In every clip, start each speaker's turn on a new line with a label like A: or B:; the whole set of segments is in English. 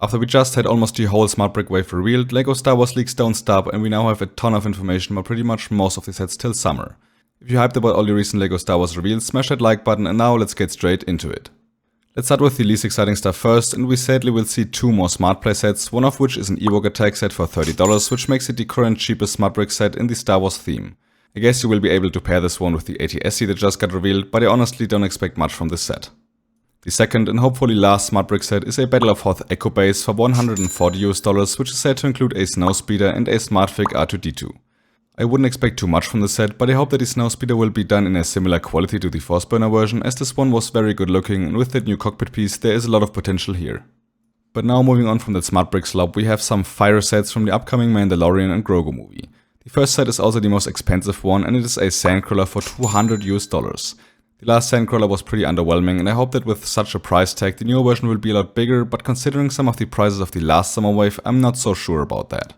A: After we just had almost the whole Smart Brick wave revealed, LEGO Star Wars leaks don't stop and we now have a ton of information about pretty much most of the sets till summer. If you're hyped about all the recent LEGO Star Wars reveals, smash that like button and now let's get straight into it. Let's start with the least exciting stuff first, and we sadly will see two more Smart Play sets, one of which is an Ewok attack set for $30, which makes it the current cheapest Smart Brick set in the Star Wars theme. I guess you will be able to pair this one with the AT-SC that just got revealed, but I honestly don't expect much from this set. The second and hopefully last Smart Brick set is a Battle of Hoth Echo Base for $140, which is said to include a Snowspeeder and a SmartFig R2-D2. I wouldn't expect too much from the set, but I hope that the Snowspeeder will be done in a similar quality to the Forceburner version, as this one was very good looking, and with that new cockpit piece there is a lot of potential here. But now moving on from that Smart Brick slop, we have some fire sets from the upcoming Mandalorian and Grogu movie. The first set is also the most expensive one, and it is a Sandcrawler for $200. The last Sandcrawler was pretty underwhelming, and I hope that with such a price tag the newer version will be a lot bigger, but considering some of the prices of the last summer wave, I'm not so sure about that.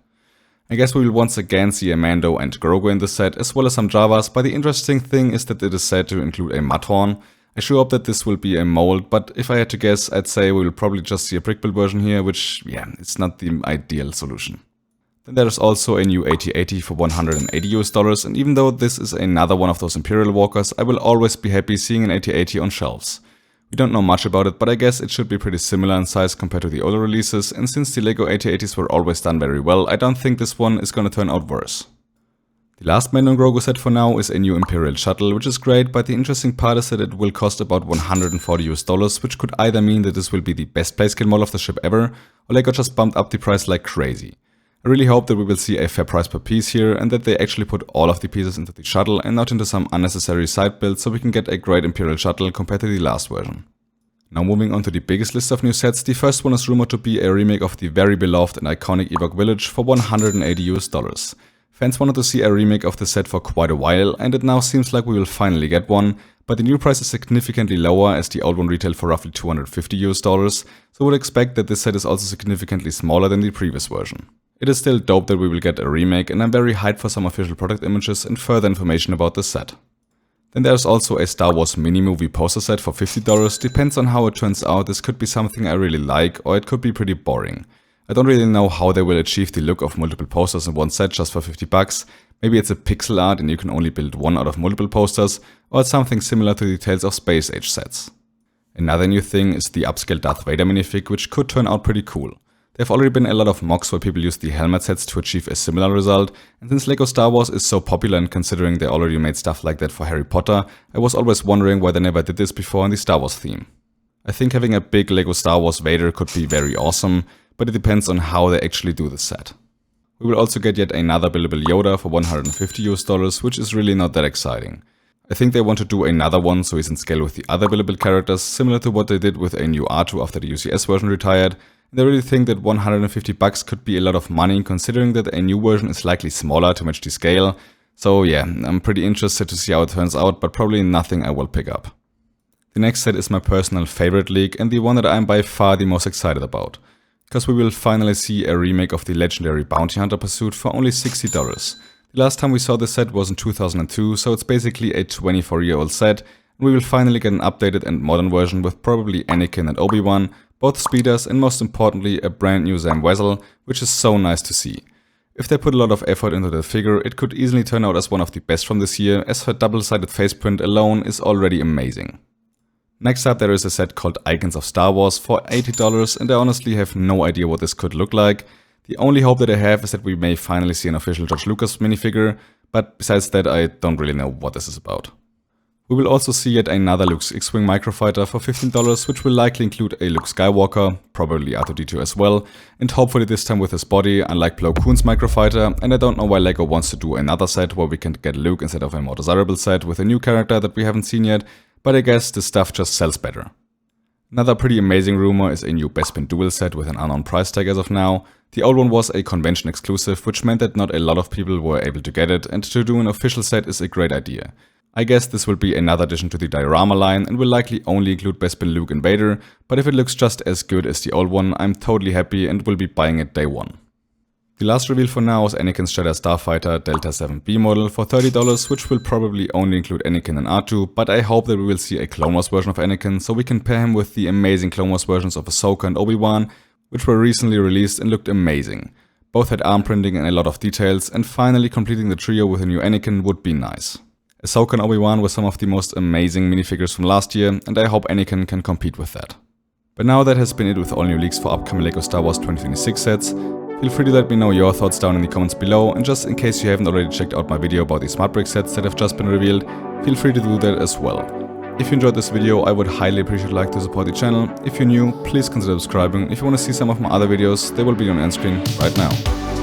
A: I guess we will once again see a Mando and Grogu in the set, as well as some Javas, but the interesting thing is that it is said to include a Mudhorn. I sure hope that this will be a mold, but if I had to guess, I'd say we will probably just see a brick build version here, which, yeah, it's not the ideal solution. Then there is also a new AT-AT for $180, and even though this is another one of those Imperial Walkers, I will always be happy seeing an AT-AT on shelves. We don't know much about it, but I guess it should be pretty similar in size compared to the older releases, and since the LEGO AT-ATs were always done very well, I don't think this one is gonna turn out worse. The last Mando and Grogu set for now is a new Imperial Shuttle, which is great, but the interesting part is that it will cost about $140, which could either mean that this will be the best playscale model of the ship ever, or LEGO just bumped up the price like crazy. I really hope that we will see a fair price per piece here, and that they actually put all of the pieces into the shuttle and not into some unnecessary side build, so we can get a great Imperial Shuttle compared to the last version. Now moving on to the biggest list of new sets, the first one is rumored to be a remake of the very beloved and iconic Ewok Village for $180. Fans wanted to see a remake of the set for quite a while, and it now seems like we will finally get one, but the new price is significantly lower as the old one retailed for roughly $250, so would expect that this set is also significantly smaller than the previous version. It is still dope that we will get a remake, and I'm very hyped for some official product images and further information about this set. Then there's also a Star Wars mini-movie poster set for $50, depends on how it turns out. This could be something I really like, or it could be pretty boring. I don't really know how they will achieve the look of multiple posters in one set just for $50. Maybe it's a pixel art and you can only build one out of multiple posters, or it's something similar to the Tales of Space Age sets. Another new thing is the upscale Darth Vader minifig, which could turn out pretty cool. There have already been a lot of mocks where people use the helmet sets to achieve a similar result, and since LEGO Star Wars is so popular and considering they already made stuff like that for Harry Potter, I was always wondering why they never did this before in the Star Wars theme. I think having a big LEGO Star Wars Vader could be very awesome, but it depends on how they actually do the set. We will also get yet another buildable Yoda for $150, which is really not that exciting. I think they want to do another one so he's in scale with the other buildable characters, similar to what they did with a new R2 after the UCS version retired. And I really think that $150 could be a lot of money, considering that a new version is likely smaller to match the scale. So yeah, I'm pretty interested to see how it turns out, but probably nothing I will pick up. The next set is my personal favorite leak and the one that I'm by far the most excited about. Because we will finally see a remake of the legendary Bounty Hunter Pursuit for only $60. The last time we saw this set was in 2002, so it's basically a 24-year-old set, and we will finally get an updated and modern version with probably Anakin and Obi-Wan, both speeders, and most importantly a brand new Zam Wesell, which is so nice to see. If they put a lot of effort into the figure, it could easily turn out as one of the best from this year, as her double-sided faceprint alone is already amazing. Next up there is a set called Icons of Star Wars for $80, and I honestly have no idea what this could look like. The only hope that I have is that we may finally see an official George Lucas minifigure, but besides that I don't really know what this is about. We will also see yet another Luke's X-Wing microfighter for $15, which will likely include a Luke Skywalker, probably R2-D2 as well, and hopefully this time with his body, unlike Plo Koon's microfighter, and I don't know why LEGO wants to do another set where we can get Luke instead of a more desirable set with a new character that we haven't seen yet, but I guess this stuff just sells better. Another pretty amazing rumor is a new Bespin Duel set with an unknown price tag as of now. The old one was a convention exclusive, which meant that not a lot of people were able to get it, and to do an official set is a great idea. I guess this will be another addition to the diorama line and will likely only include Bespin, Luke and Vader, but if it looks just as good as the old one, I'm totally happy and will be buying it day one. The last reveal for now is Anakin's Jedi Starfighter Delta 7B model for $30, which will probably only include Anakin and R2, but I hope that we will see a Clone Wars version of Anakin, so we can pair him with the amazing Clone Wars versions of Ahsoka and Obi-Wan, which were recently released and looked amazing. Both had arm printing and a lot of details, and finally completing the trio with a new Anakin would be nice. Ahsoka and Obi-Wan were some of the most amazing minifigures from last year, and I hope Anakin can compete with that. But now that has been it with all new leaks for upcoming LEGO Star Wars 2026 sets. Feel free to let me know your thoughts down in the comments below, and just in case you haven't already checked out my video about the Smart Brick sets that have just been revealed, feel free to do that as well. If you enjoyed this video, I would highly appreciate a like to support the channel. If you're new, please consider subscribing. If you want to see some of my other videos, they will be on end screen right now.